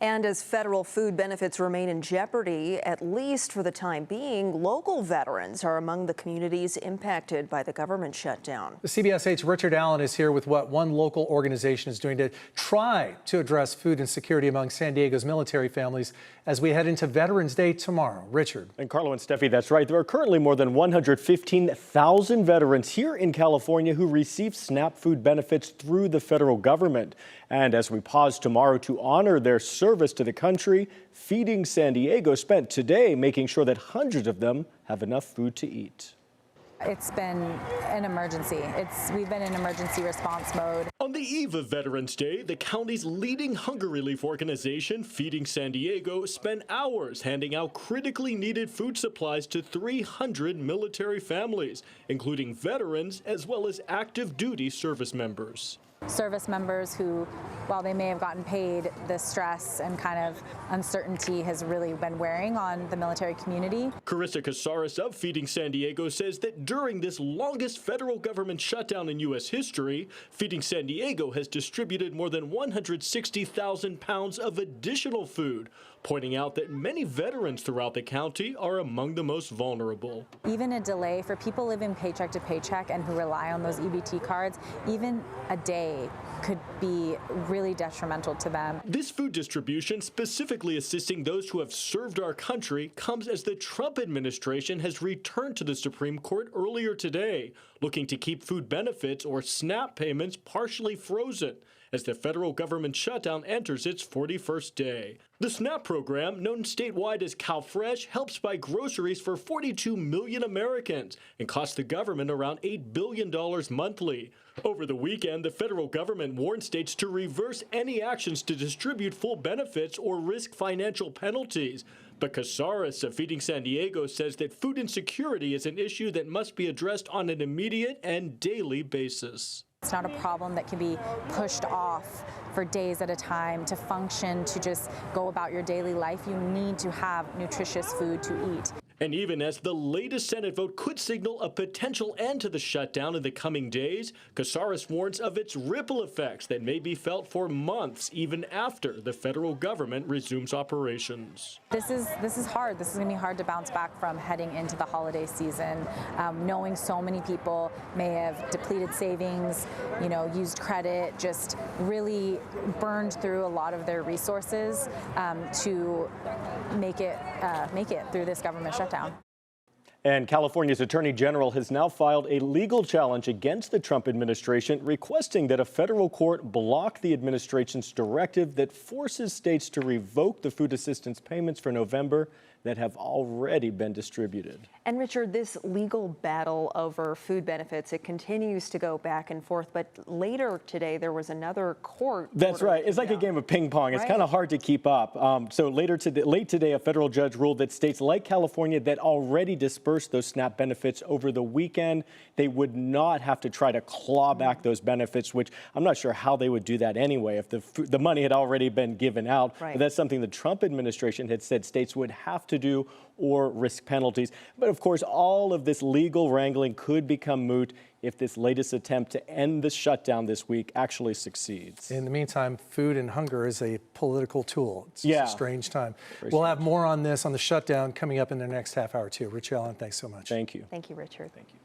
And as federal food benefits remain in jeopardy, at least for the time being, local veterans are among the communities impacted by the government shutdown. The CBS 8's Richard Allen is here with what one local organization is doing to try to address food insecurity among San Diego's military families as we head into Veterans Day tomorrow. Richard. And Carlo and Steffi, that's right. There are currently more than 115,000 veterans here in California who receive SNAP food benefits through the federal government. And as we pause tomorrow to honor their service to the country, Feeding San Diego spent today making sure that hundreds of them have enough food to eat. It's been an emergency. We've been in emergency response mode. On the eve of Veterans Day, the county's leading hunger relief organization, Feeding San Diego, spent hours handing out critically needed food supplies to 300 military families, including veterans as well as active duty service members. Service members who, while they may have gotten paid, the stress and kind of uncertainty has really been wearing on the military community. Carissa Casares of Feeding San Diego says that during this longest federal government shutdown in U.S. history, Feeding San Diego has distributed more than 160,000 pounds of additional food, pointing out that many veterans throughout the county are among the most vulnerable. Even a delay for people living paycheck to paycheck and who rely on those EBT cards, even a day could be really detrimental to them. This food distribution, specifically assisting those who have served our country, comes as the Trump administration has returned to the Supreme Court earlier today, looking to keep food benefits or SNAP payments partially frozen as the federal government shutdown enters its 41st day. The SNAP program, known statewide as CalFresh, helps buy groceries for 42 million Americans and costs the government around $8 billion monthly. Over the weekend, the federal government warned states to reverse any actions to distribute full benefits or risk financial penalties. But Casares of Feeding San Diego says that food insecurity is an issue that must be addressed on an immediate and daily basis. It's not a problem that can be pushed off for days at a time to function, to just go about your daily life. You need to have nutritious food to eat. And even as the latest Senate vote could signal a potential end to the shutdown in the coming days, Casares warns of its ripple effects that may be felt for months, even after the federal government resumes operations. This is hard. This is going to be hard to bounce back from heading into the holiday season, knowing so many people may have depleted savings, used credit, just really burned through a lot of their resources to make it through this government shutdown. And California's Attorney General has now filed a legal challenge against the Trump administration, requesting that a federal court block the administration's directive that forces states to revoke the food assistance payments for November that have already been distributed. And Richard, this legal battle over food benefits, it continues to go back and forth. But later today, there was another court. That's right. It's like a game of ping pong. It's kind of hard to keep up. So late today, a federal judge ruled that states like California that already dispersed those SNAP benefits over the weekend, they would not have to try to claw back those benefits, which I'm not sure how they would do that anyway if the money had already been given out. Right. But that's something the Trump administration had said states would have to do or risk penalties. But of course, all of this legal wrangling could become moot if this latest attempt to end the shutdown this week actually succeeds. In the meantime, food and hunger is a political tool. It's just a strange time. We'll have more on this, on the shutdown, coming up in the next half hour too. Rich Allen, thanks so much. Thank you. Thank you, Richard. Thank you.